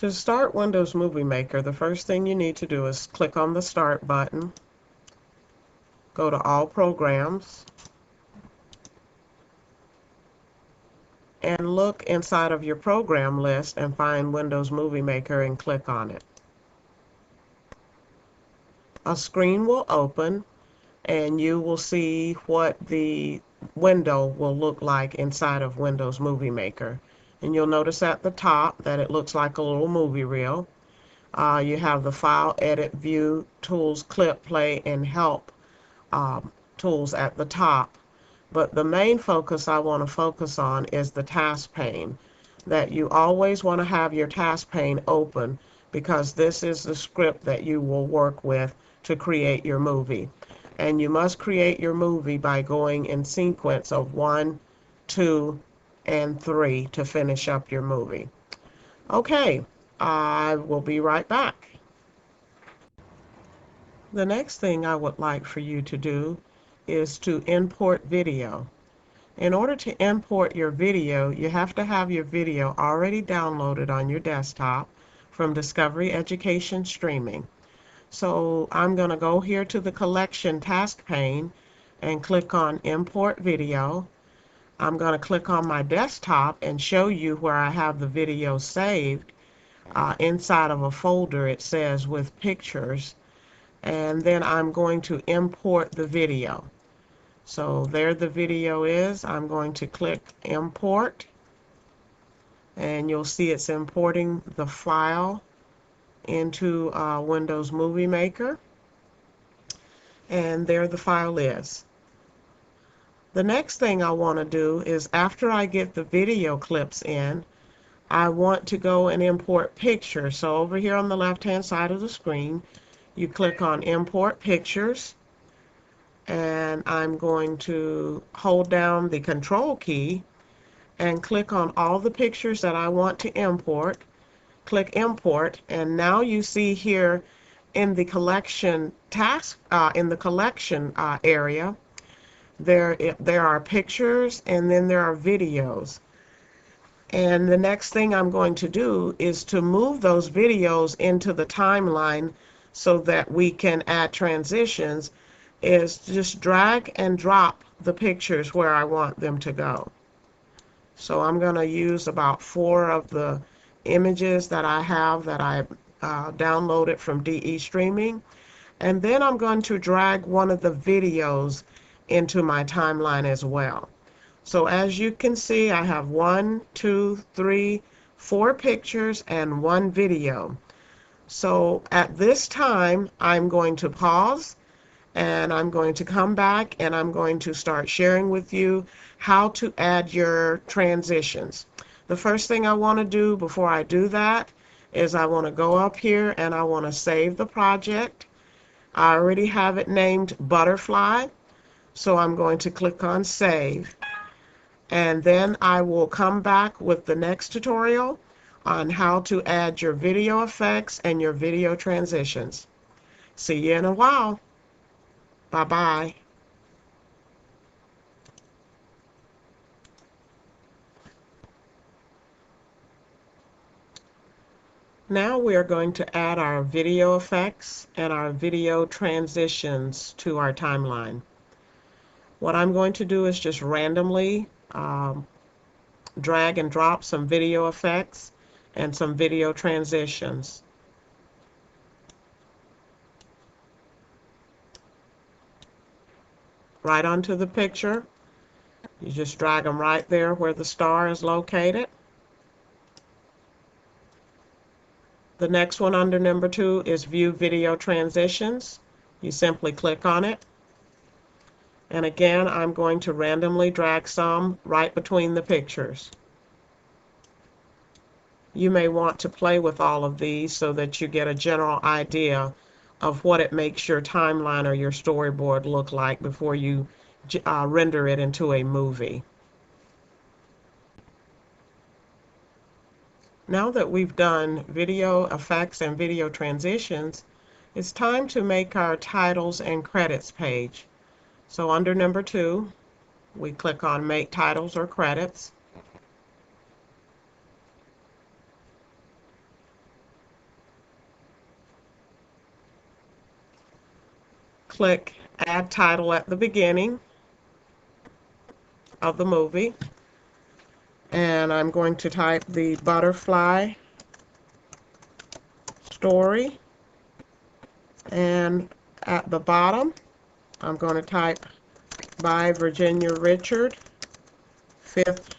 To start Windows Movie Maker, the first thing you need to do is click on the Start button, go to All Programs, and look inside of your program list and find Windows Movie Maker and click on it. A screen will open and you will see what the window will look like inside of Windows Movie Maker. And you'll notice at the top that it looks like a little movie reel. You have the File, Edit, View, Tools, Clip, Play, and Help tools at the top. But the main focus I want to focus on is the task pane, that you always want to have your task pane open because this is the script that you will work with to create your movie. And you must create your movie by going in sequence of 1, 2, and 3 to finish up your movie. Okay, I will be right back. The next thing I would like for you to do is to import video. In order to import your video, you have to have your video already downloaded on your desktop from Discovery Education Streaming. So I'm going to go here to the Collection task pane and click on Import Video. I'm going to click on my desktop and show you where I have the video saved. Inside of a folder it says with pictures, and then I'm going to import the video. So there the video is. I'm going to click Import, and you'll see it's importing the file into Windows Movie Maker, and there the file is. The next thing I want to do is, after I get the video clips in, I want to go and import pictures. So over here on the left hand side of the screen, you click on Import Pictures, and I'm going to hold down the Control key and click on all the pictures that I want to import. Click Import, and now you see here in the collection task, in the collection area, there are pictures and then there are videos. And the next thing I'm going to do is to move those videos into the timeline so that we can add transitions, is just drag and drop the pictures where I want them to go. So I'm going to use about 4 of the images that I have that I downloaded from DE Streaming, and then I'm going to drag one of the videos into my timeline as well. So as you can see, I have 1, 2, 3, 4 pictures and 1 video. So at this time, I'm going to pause and I'm going to come back and I'm going to start sharing with you how to add your transitions. The first thing I want to do before I do that is I want to go up here and I want to save the project. I already have it named Butterfly, so I'm going to click on Save. And then I will come back with the next tutorial on how to add your video effects and your video transitions. See you in a while. Bye-bye. Now we are going to add our video effects and our video transitions to our timeline. What I'm going to do is just randomly drag and drop some video effects and some video transitions. Right onto the picture. You just drag them right there where the star is located. The next one under number 2 is View Video Transitions. You simply click on it. And again, I'm going to randomly drag some right between the pictures. You may want to play with all of these so that you get a general idea of what it makes your timeline or your storyboard look like before you render it into a movie. Now that we've done video effects and video transitions, it's time to make our titles and credits page. So under number 2, we click on Make Titles or Credits. click Add Title at the beginning of the movie, and I'm going to type the Butterfly Story, and at the bottom I'm going to type by Virginia Richard, 5th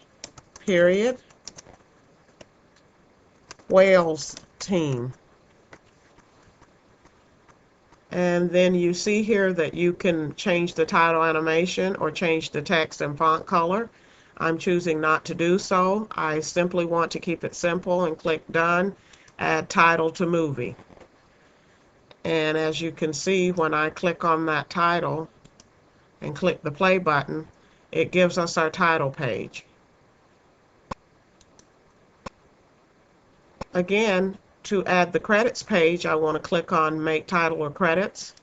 period, Wales team. And then you see here that you can change the title animation or change the text and font color. I'm choosing not to do so. I simply want to keep it simple and click Done, Add Title to Movie. And as you can see, when I click on that title and click the play button, it gives us our title page. Again, to add the credits page, I want to click on Make Title or Credits.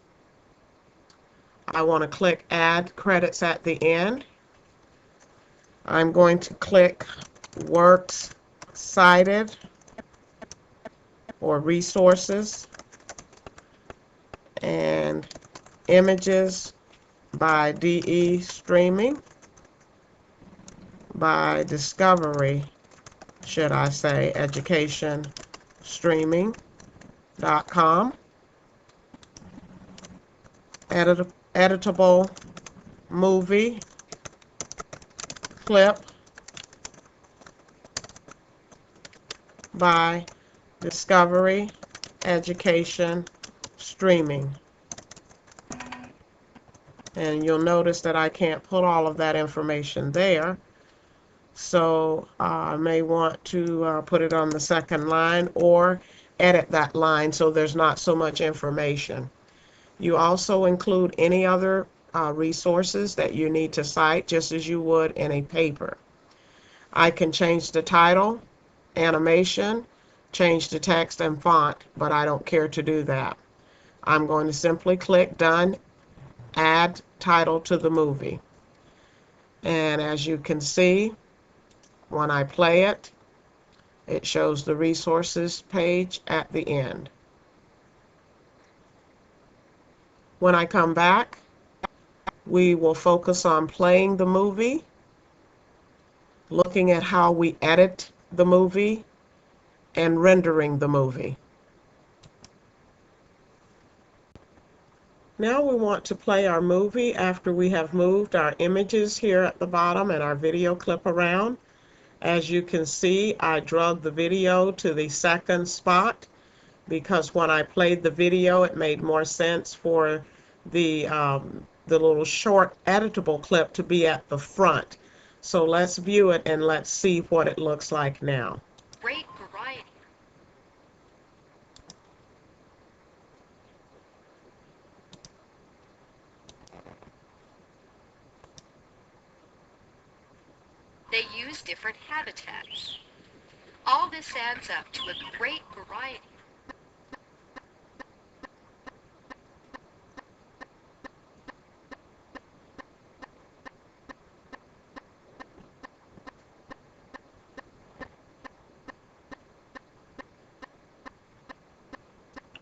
I want to click Add Credits at the end. I'm going to click Works Cited or Resources and Images by DE Streaming, by Discovery, should I say, Education Streaming.com, editable movie clip by Discovery Education Streaming. And you'll notice that I can't put all of that information there. So I may want to put it on the second line or edit that line so there's not so much information. You also include any other resources that you need to cite, just as you would in a paper. I can change the title, animation, change the text and font, but I don't care to do that. I'm going to simply click Done, Add Title to the movie. And as you can see, when I play it, it shows the resources page at the end. When I come back, we will focus on playing the movie, looking at how we edit the movie, and rendering the movie. Now we want to play our movie after we have moved our images here at the bottom and our video clip around. As you can see, I drug the video to the second spot because when I played the video, it made more sense for the little short editable clip to be at the front. So let's view it and let's see what it looks like now. Great variety. They use different habitats. All this adds up to a great variety.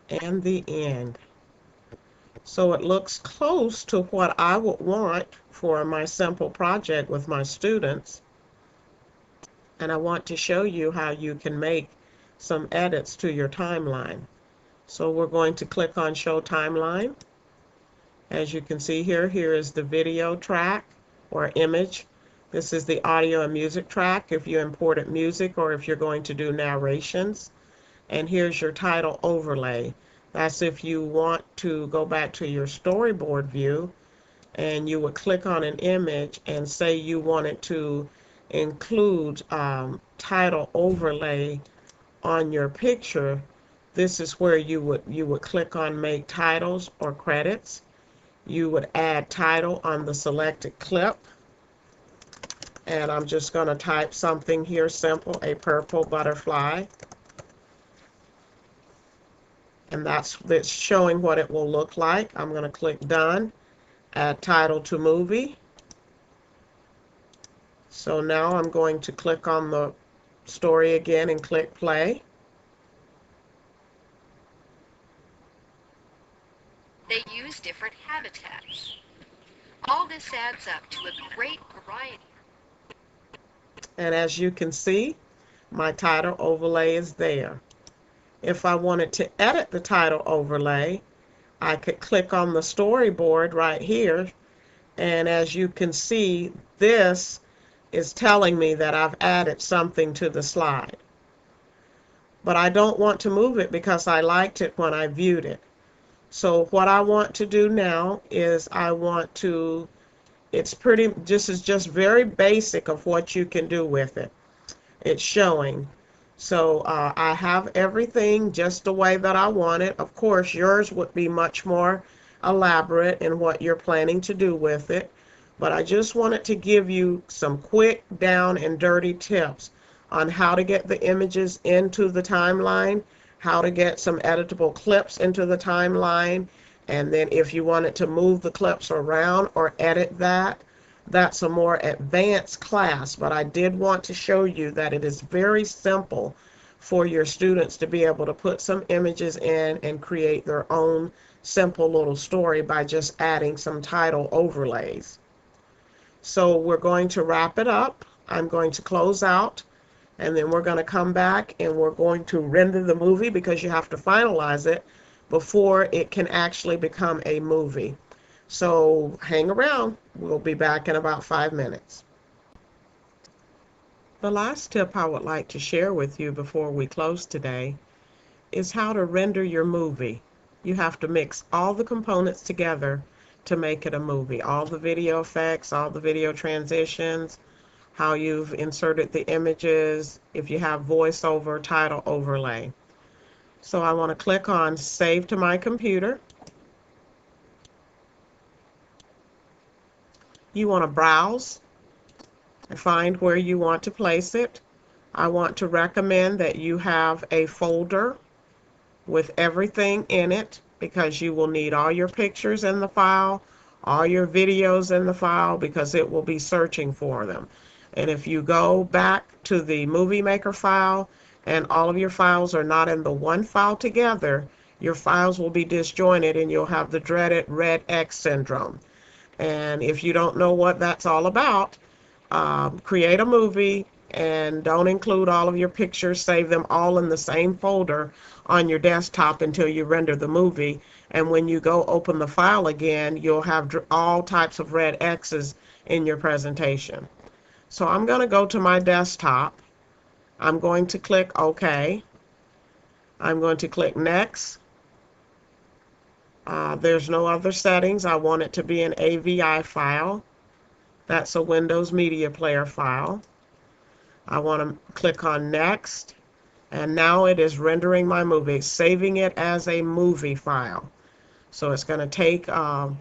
And the end. So it looks close to what I would want for my simple project with my students. And I want to show you how you can make some edits to your timeline. So we're going to click on Show Timeline. As you can see here, here is the video track or image. This is the audio and music track if you imported music or if you're going to do narrations. And here's your title overlay. That's if you want to go back to your storyboard view and you would click on an image and say you wanted to include title overlay on your picture. This is where you would click on Make Titles or Credits. You would add title on the selected clip. And I'm just going to type something here simple, a purple butterfly. And that's showing what it will look like. I'm going to click Done, Add Title to Movie. So now I'm going to click on the story again and click Play. They use different habitats. All this adds up to a great variety. And as you can see, my title overlay is there. If I wanted to edit the title overlay, I could click on the storyboard right here, and as you can see, this is telling me that I've added something to the slide. But I don't want to move it because I liked it when I viewed it. So what I want to do now is this is just very basic of what you can do with it. It's showing. So I have everything just the way that I want it. Of course, yours would be much more elaborate in what you're planning to do with it. But I just wanted to give you some quick, down and dirty tips on how to get the images into the timeline, how to get some editable clips into the timeline, and then if you wanted to move the clips around or edit that, that's a more advanced class, but I did want to show you that it is very simple for your students to be able to put some images in and create their own simple little story by just adding some title overlays. So we're going to wrap it up. I'm going to close out, and then we're going to come back and we're going to render the movie because you have to finalize it before it can actually become a movie. So hang around. We'll be back in about 5 minutes. The last tip I would like to share with you before we close today is how to render your movie. You have to mix all the components together to make it a movie. All the video effects, all the video transitions, how you've inserted the images, if you have voiceover, title overlay. So I want to click on Save to My Computer. You want to browse and find where you want to place it. I want to recommend that you have a folder with everything in it because you will need all your pictures in the file, all your videos in the file because it will be searching for them. And if you go back to the Movie Maker file and all of your files are not in the one file together, your files will be disjointed and you'll have the dreaded red X syndrome. And if you don't know what that's all about, create a movie and don't include all of your pictures. Save them all in the same folder on your desktop until you render the movie. And when you go open the file again, you'll have all types of red X's in your presentation. So I'm going to go to my desktop. I'm going to click OK. I'm going to click Next. There's no other settings. I want it to be an AVI file. That's a Windows Media Player file. I want to click on Next, and now it is rendering my movie, saving it as a movie file. So it's going to take, it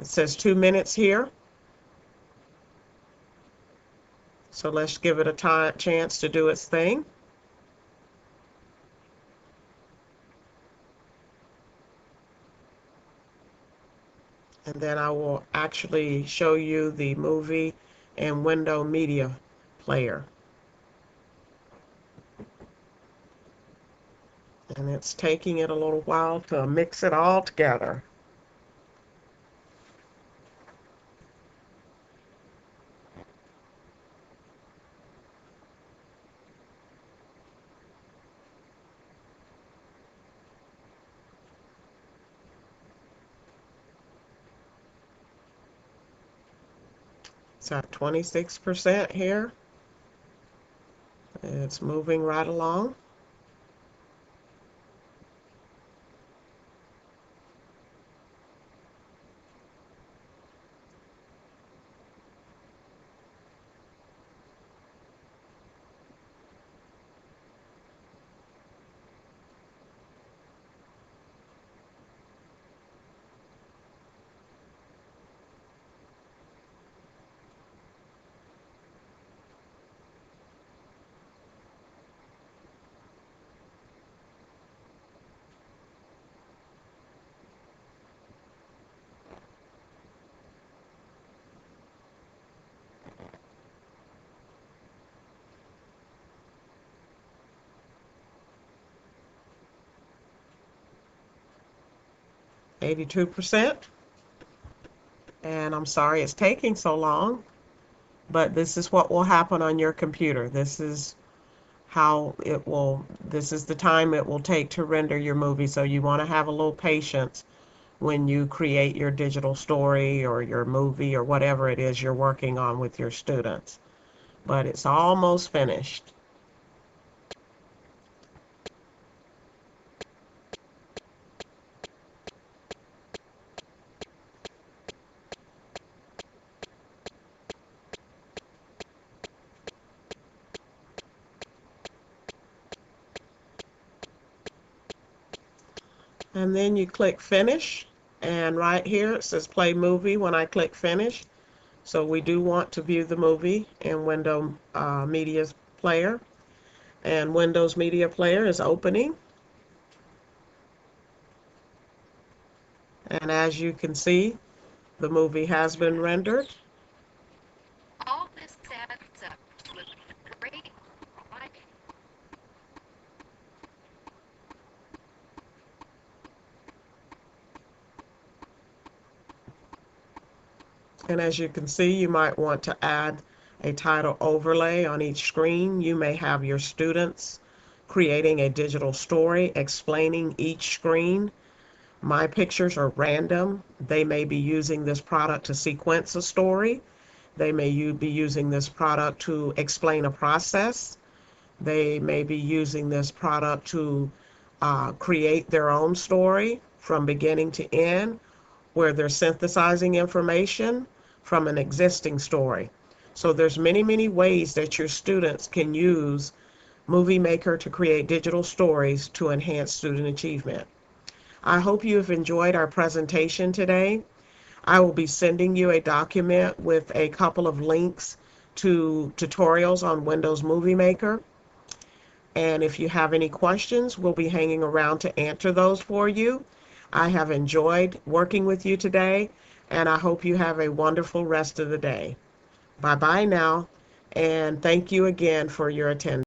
says 2 minutes here. So let's give it a chance to do its thing. And then I will actually show you the movie and Windows Media Player. And it's taking it a little while to mix it all together. It's at 26% here. It's moving right along. 82%. And I'm sorry it's taking so long, but this is what will happen on your computer. This is this is the time it will take to render your movie. So you want to have a little patience when you create your digital story or your movie or whatever it is you're working on with your students. But it's almost finished. And then you click finish, and right here it says play movie when I click finish. So we do want to view the movie in Windows Media Player, and Windows Media Player is opening. And as you can see, the movie has been rendered. All this adds up to a great life. And as you can see, you might want to add a title overlay on each screen. You may have your students creating a digital story explaining each screen. My pictures are random. They may be using this product to sequence a story. They may be using this product to explain a process. They may be using this product to create their own story from beginning to end, where they're synthesizing information from an existing story. So there's many, many ways that your students can use Movie Maker to create digital stories to enhance student achievement. I hope you have enjoyed our presentation today. I will be sending you a document with a couple of links to tutorials on Windows Movie Maker. And if you have any questions, we'll be hanging around to answer those for you. I have enjoyed working with you today, and I hope you have a wonderful rest of the day. Bye-bye now, and thank you again for your attendance.